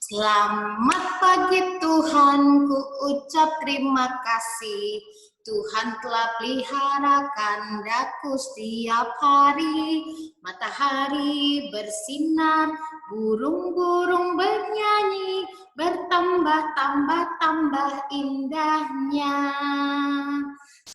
Selamat pagi Tuhan, ku ucap terima kasih. Tuhan telah peliharakan daku setiap hari. Matahari bersinar, burung-burung bernyanyi, bertambah-tambah indahnya.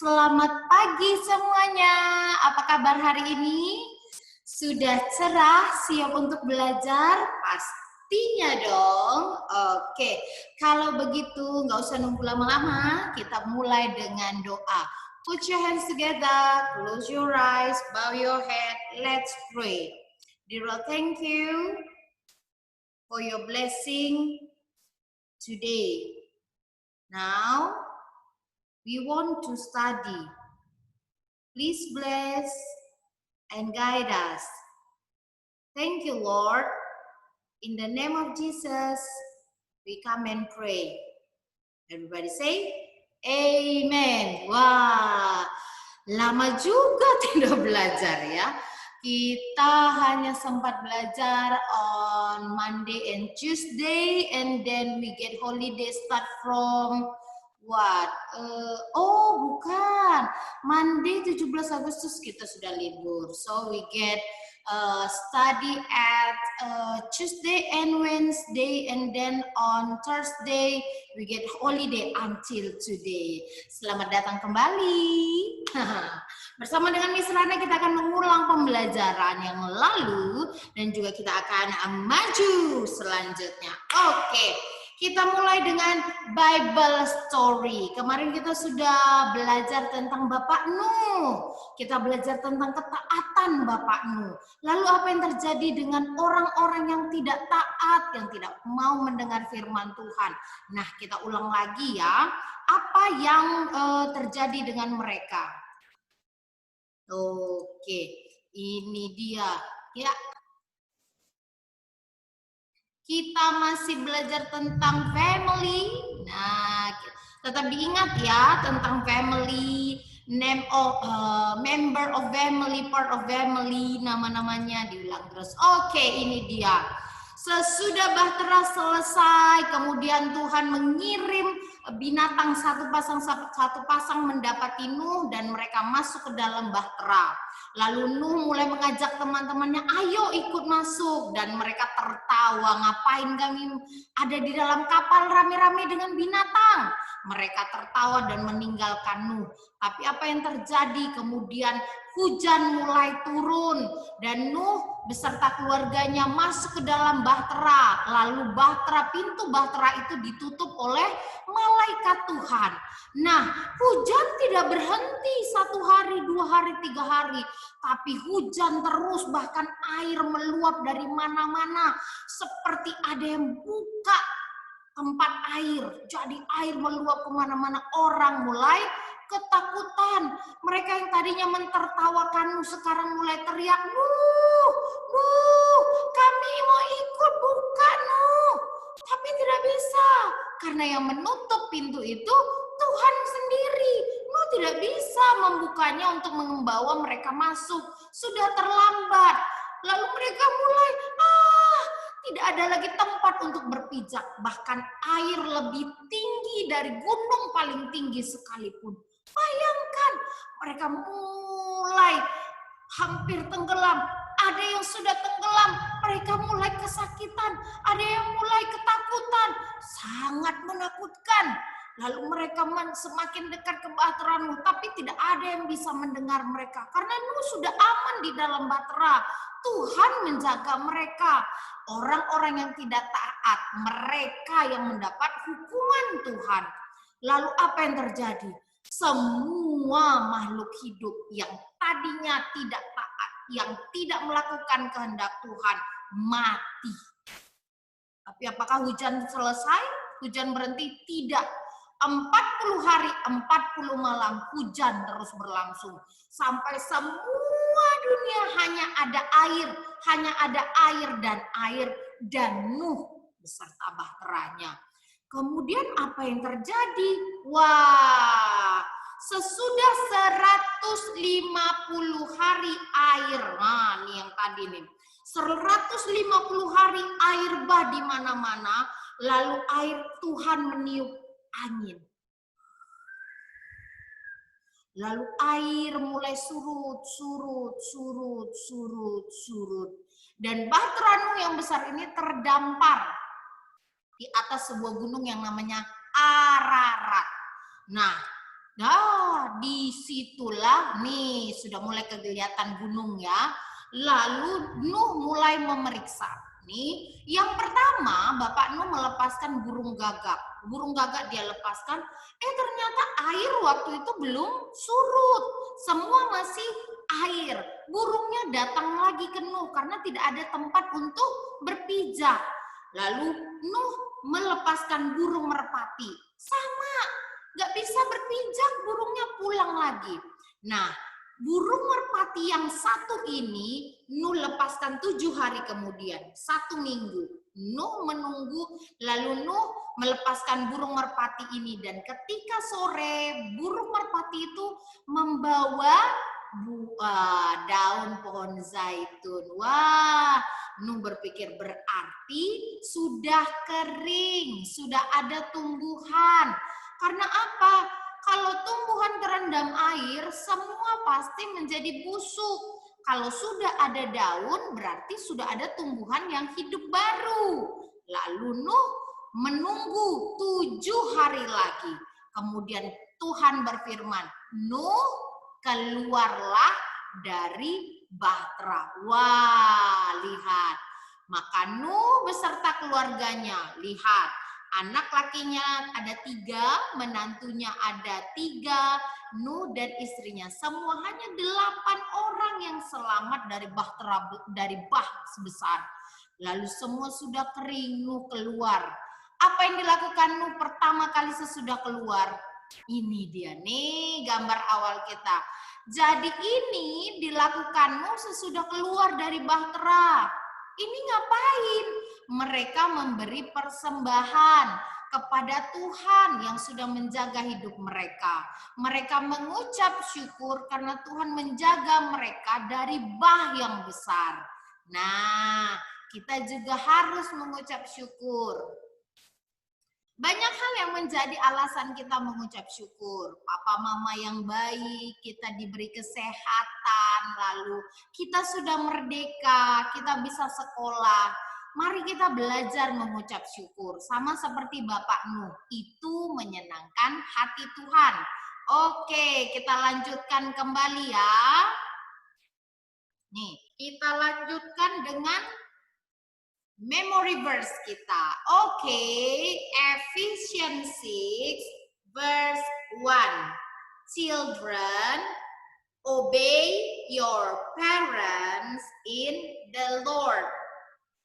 Selamat pagi semuanya, apa kabar hari ini? Sudah cerah, siap untuk belajar? Pastinya dong. Oke, kalau begitu nggak usah nunggu lama-lama, kita mulai dengan doa. Put your hands together, close your eyes, bow your head, let's pray. Dear Lord, thank you for your blessing today. Now, we want to study. Please bless and guide us. Thank you, Lord. In the name of Jesus, we come and pray. Everybody say, Amen. Wah, lama juga tidak belajar ya. Kita hanya sempat belajar on Monday and Tuesday, and then we get holiday start from what? Bukan. Monday 17 Agustus kita sudah libur. So we get study at Tuesday and Wednesday, and then on Thursday we get holiday until today. Selamat datang kembali. Bersama dengan Miss Rana kita akan mengulang pembelajaran yang lalu dan juga kita akan maju selanjutnya. Oke. Kita mulai dengan Bible story. Kemarin kita sudah belajar tentang Bapak Nuh. Kita belajar tentang ketaatan Bapak Nuh. Lalu apa yang terjadi dengan orang-orang yang tidak taat, yang tidak mau mendengar firman Tuhan? Nah, kita ulang lagi ya. Apa yang terjadi dengan mereka? Oke, ini dia. Ya, kita masih belajar tentang family. Nah, tetap diingat ya tentang family, name of member of family, part of family, nama-namanya diulang terus. Oke, ini dia. Sesudah bahtera selesai, kemudian Tuhan mengirim binatang satu pasang mendapati Nuh dan mereka masuk ke dalam bahtera. Lalu Nuh mulai mengajak teman-temannya, ayo ikut masuk. Dan mereka tertawa, ngapain kami ada di dalam kapal rame-rame dengan binatang? Mereka tertawa dan meninggalkan Nuh. Tapi apa yang terjadi? Kemudian hujan mulai turun dan Nuh beserta keluarganya masuk ke dalam bahtera. Lalu pintu bahtera itu ditutup oleh malaikat Tuhan. Nah, hujan tidak berhenti 1 hari, 2 hari, 3 hari. Tapi hujan terus, bahkan air meluap dari mana-mana. Seperti ada yang buka tempat air. Jadi air meluap kemana-mana. Orang mulai ketakutan. Mereka yang tadinya mentertawakan sekarang mulai teriak, Nuh, kami mau ikut, buka Nuh. Tapi tidak bisa. Karena yang menutup pintu itu Tuhan sendiri. Nuh tidak bisa membukanya untuk membawa mereka masuk. Sudah terlambat. Lalu mereka mulai, tidak ada lagi tempat untuk berpijak. Bahkan air lebih tinggi dari gunung paling tinggi sekalipun. Bayangkan, mereka mulai hampir tenggelam. Ada yang sudah tenggelam, mereka mulai kesakitan. Ada yang mulai ketakutan. Sangat menakutkan. Lalu mereka semakin dekat ke bahtera Nuh, tapi tidak ada yang bisa mendengar mereka. Karena Nuh sudah aman di dalam bahtera. Tuhan menjaga mereka. Orang-orang yang tidak taat, mereka yang mendapat hukuman Tuhan. Lalu apa yang terjadi? Semua makhluk hidup yang tadinya tidak taat, yang tidak melakukan kehendak Tuhan, mati. Tapi apakah hujan selesai? Hujan berhenti? Tidak. 40 hari, 40 malam hujan terus berlangsung. Sampai semua dunia hanya ada air dan Nuh beserta bahteranya. Kemudian apa yang terjadi? Wah, sesudah 150 hari air. Nah, ini yang tadi nih. 150 hari air bah di mana-mana, lalu air Tuhan meniup angin. Lalu air mulai surut. Dan Bahtera Nuh yang besar ini terdampar di atas sebuah gunung yang namanya Ararat. Nah, disitulah nih sudah mulai kelihatan gunung ya. Lalu Nuh mulai memeriksa. Nih, yang pertama Bapak Nuh melepaskan burung gagak. Burung gagak dia lepaskan, ternyata air waktu itu belum surut. Semua masih air. Burungnya datang lagi ke Nuh karena tidak ada tempat untuk berpijak. Lalu Nuh melepaskan burung merpati. Sama, nggak bisa berpijak, burungnya pulang lagi. Nah, burung merpati yang satu ini Nuh lepaskan 7 hari kemudian, 1 minggu. Nuh menunggu, lalu Nuh melepaskan burung merpati ini. Dan ketika sore, burung merpati itu membawa daun pohon zaitun. Wah, Nuh berpikir berarti sudah kering, sudah ada tumbuhan. Karena apa? Kalau tumbuhan terendam air, semua pasti menjadi busuk. Kalau sudah ada daun, berarti sudah ada tumbuhan yang hidup baru. Lalu Nuh menunggu 7 hari lagi. Kemudian Tuhan berfirman, Nuh, keluarlah dari Bahtera. Wah, lihat. Maka Nuh beserta keluarganya, lihat. Anak lakinya ada 3, menantunya ada 3, Nuh dan istrinya. Semua hanya 8 orang yang selamat dari Bahtera, dari bah sebesar. Lalu semua sudah kering, Nuh keluar. Apa yang dilakukan Nuh pertama kali sesudah keluar? Ini dia nih gambar awal kita. Jadi ini dilakukan Nuh sesudah keluar dari Bahtera. Ini ngapain? Mereka memberi persembahan kepada Tuhan yang sudah menjaga hidup mereka. Mereka mengucap syukur karena Tuhan menjaga mereka dari bah yang besar. Nah, kita juga harus mengucap syukur. Banyak hal yang menjadi alasan kita mengucap syukur. Papa mama yang baik, kita diberi kesehatan, lalu kita sudah merdeka, kita bisa sekolah. Mari kita belajar mengucap syukur. Sama seperti Bapak Nuh, itu menyenangkan hati Tuhan. Oke, kita lanjutkan kembali ya. Nih, kita lanjutkan dengan memory verse kita. Oke, Ephesians 6 verse 1. Children, obey your parents in the Lord,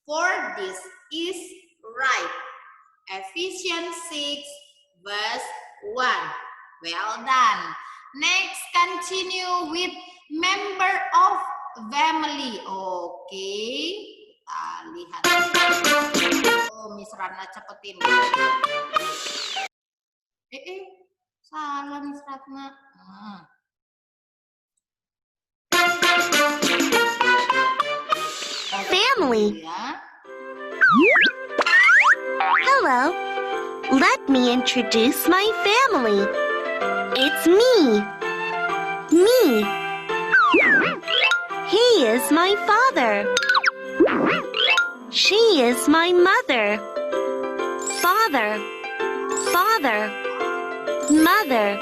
for this is right. Ephesians 6 verse 1. Well done. Next, continue with member of family. Oke. Lihat. Oh, Miss Rana cepetin. Salah Miss Ratna. Family. Hello. Let me introduce my family. It's me. Me. He is my father. She is my mother. Father, father, mother,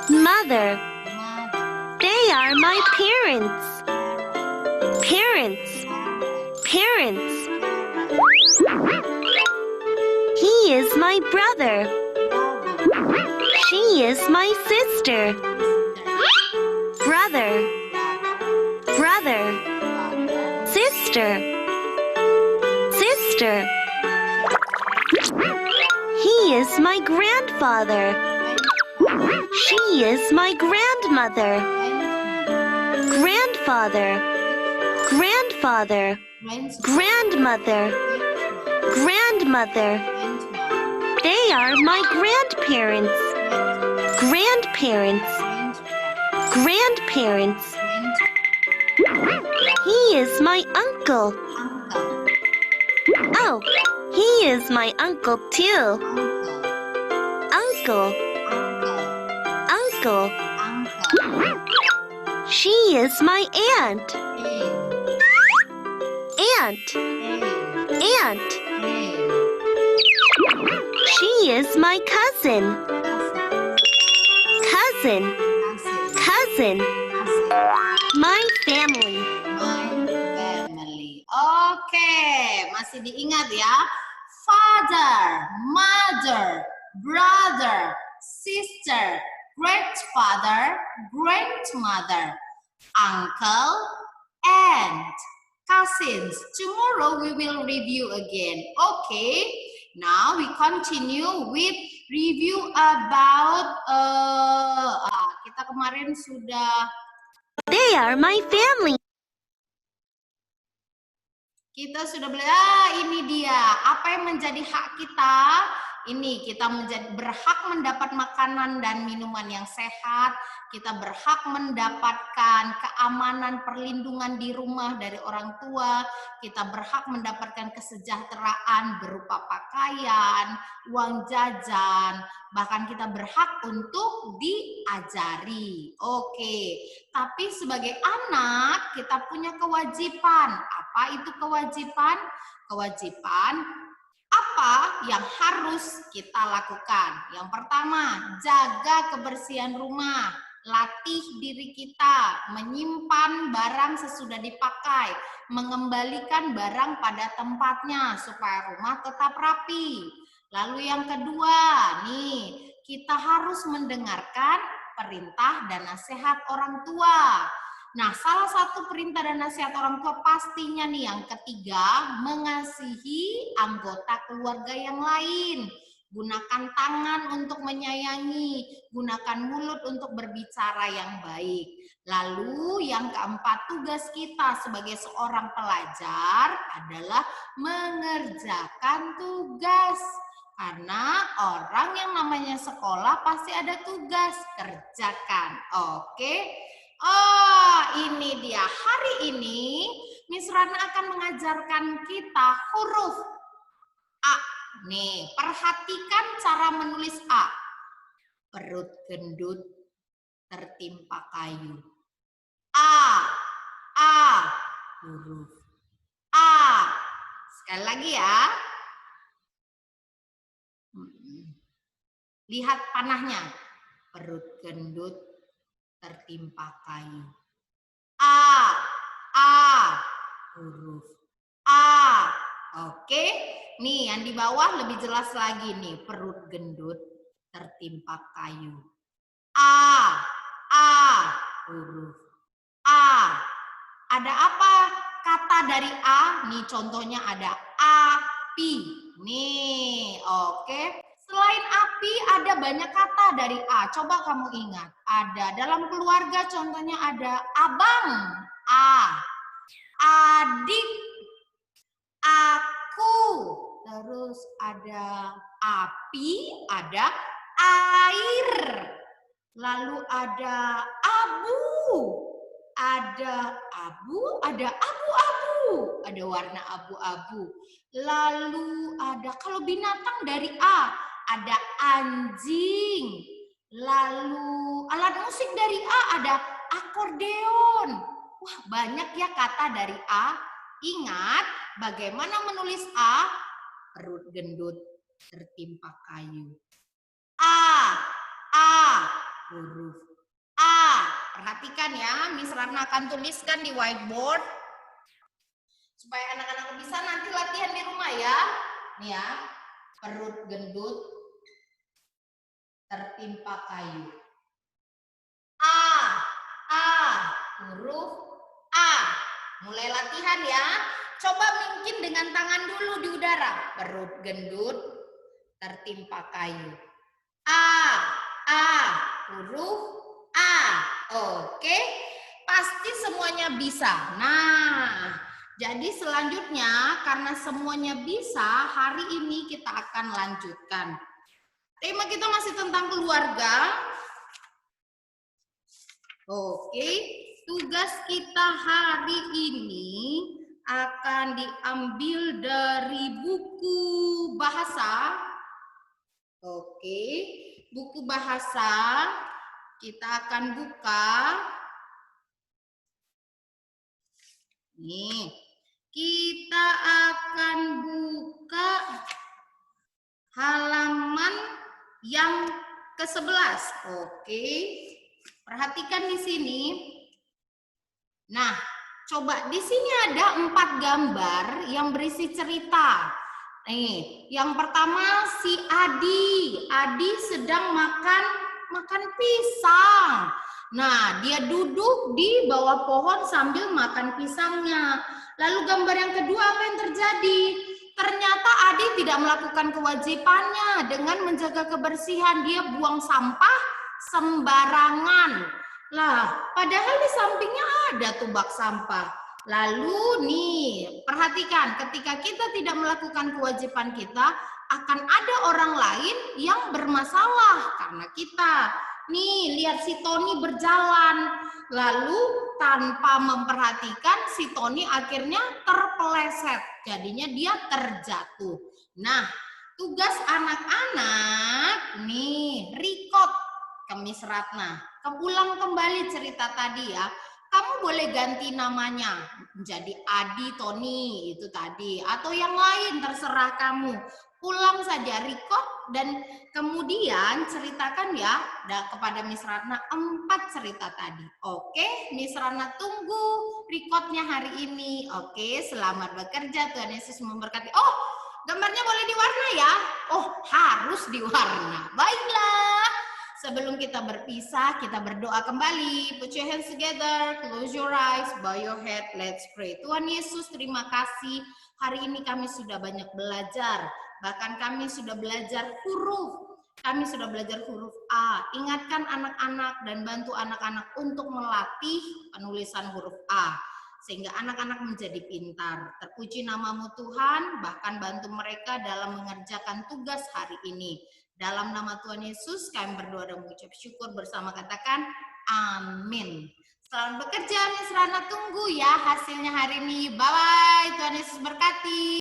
mother. They are my parents. Parents, parents. He is my brother. She is my sister. Brother, brother, sister. Sister. He is my grandfather. She is my grandmother. Grandfather. Grandfather. Grandmother. Grandmother. They are my grandparents. Grandparents. Grandparents. He is my uncle. Uncle. Oh, he is my uncle too. Uncle. Uncle, Uncle. uncle. Uncle. She is my aunt. Hey. Aunt, Hey. aunt. Hey. She is my cousin. Cousin, Cousin. cousin. Cousin. My family. My family. Oke, masih diingat ya. Father, mother, brother, sister, grandfather, grandmother, uncle, aunt, cousins. Tomorrow we will review again. Okay, now we continue with review about kita kemarin sudah They are my family. kita sudah belajar, ini dia. Apa yang menjadi hak kita? Ini kita berhak mendapat makanan dan minuman yang sehat. Kita berhak mendapatkan keamanan, perlindungan di rumah dari orang tua. Kita berhak mendapatkan kesejahteraan berupa pakaian, uang jajan. Bahkan kita berhak untuk diajari. Oke, tapi sebagai anak kita punya kewajiban. Apa itu kewajiban? Kewajiban apa yang harus kita lakukan? Yang pertama, jaga kebersihan rumah, latih diri kita, menyimpan barang sesudah dipakai, mengembalikan barang pada tempatnya supaya rumah tetap rapi. Lalu yang kedua, nih, kita harus mendengarkan perintah dan nasihat orang tua. Nah, salah satu perintah dan nasihat orang tua pastinya nih yang ketiga, mengasihi anggota keluarga yang lain. Gunakan tangan untuk menyayangi, gunakan mulut untuk berbicara yang baik. Lalu yang keempat, tugas kita sebagai seorang pelajar adalah mengerjakan tugas. Karena orang yang namanya sekolah pasti ada tugas, kerjakan. Oke. Oh, ini dia. Hari ini Miss Rana akan mengajarkan kita huruf A. Nih, perhatikan cara menulis A. Perut gendut tertimpa kayu. A, huruf A. Sekali lagi ya. Lihat panahnya. Perut gendut tertimpa kayu. A, huruf A. Oke, nih yang di bawah lebih jelas lagi nih, perut gendut tertimpa kayu. A, huruf A. Ada apa kata dari A? Nih contohnya ada api. Nih, oke. Selain api ada banyak kata dari A. Coba kamu ingat. Ada dalam keluarga contohnya ada abang, A. Adik, aku. Terus ada api, ada air. Lalu ada abu. Ada abu-abu. Ada warna abu-abu. Lalu ada kalau binatang dari A. Ada anjing. Lalu alat musik dari A ada akordeon. Wah, banyak ya kata dari A. Ingat bagaimana menulis A? Perut gendut tertimpa kayu. A, huruf A. Perhatikan ya, Miss Rana akan tuliskan di whiteboard supaya anak-anak bisa nanti latihan di rumah ya. Nih ya, perut gendut tertimpa kayu. A, huruf A. Mulai latihan ya. Coba mungkin dengan tangan dulu di udara. Perut gendut tertimpa kayu. A, huruf A. Oke, pasti semuanya bisa. Nah, jadi selanjutnya karena semuanya bisa, hari ini kita akan lanjutkan. Tema kita masih tentang keluarga. Oke, tugas kita hari ini akan diambil dari buku bahasa. Oke, buku bahasa kita akan buka. Nih, kita akan buka halaman yang ke-11. Oke, perhatikan di sini. Nah, coba di sini ada 4 gambar yang berisi cerita. Nih, yang pertama si Adi. Adi sedang makan pisang. Nah, dia duduk di bawah pohon sambil makan pisangnya. Lalu gambar yang kedua apa yang terjadi? Ternyata Adi tidak melakukan kewajibannya dengan menjaga kebersihan. Dia buang sampah sembarangan. Lah, padahal di sampingnya ada tuh bak sampah. Lalu nih, perhatikan ketika kita tidak melakukan kewajiban kita, akan ada orang lain yang bermasalah karena kita. Nih, lihat si Tony berjalan. Lalu tanpa memperhatikan si Tony akhirnya terpeleset. Jadinya dia terjatuh. Nah, tugas anak-anak nih, record ke Miss Ratna. Ulang kembali cerita tadi ya. Kamu boleh ganti namanya menjadi Adi, Tony itu tadi, atau yang lain terserah kamu. Ulang saja, record dan kemudian ceritakan ya kepada Miss Ratna 4 cerita tadi. Oke, Miss Ratna tunggu recordnya hari ini. Oke, selamat bekerja, Tuhan Yesus memberkati. Oh, gambarnya boleh diwarna ya? Oh, harus diwarna. Baiklah. Sebelum kita berpisah, kita berdoa kembali. Put your hands together, close your eyes, bow your head, let's pray. Tuhan Yesus, terima kasih. Hari ini kami sudah banyak belajar. Bahkan kami sudah belajar huruf. Kami sudah belajar huruf A. Ingatkan anak-anak dan bantu anak-anak untuk melatih penulisan huruf A. Sehingga anak-anak menjadi pintar. Terpuji namamu Tuhan, bahkan bantu mereka dalam mengerjakan tugas hari ini. Dalam nama Tuhan Yesus, kami berdoa dan mengucap syukur bersama katakan amin. Selamat bekerja, Miss Rana. Tunggu ya hasilnya hari ini. Bye-bye. Tuhan Yesus berkati.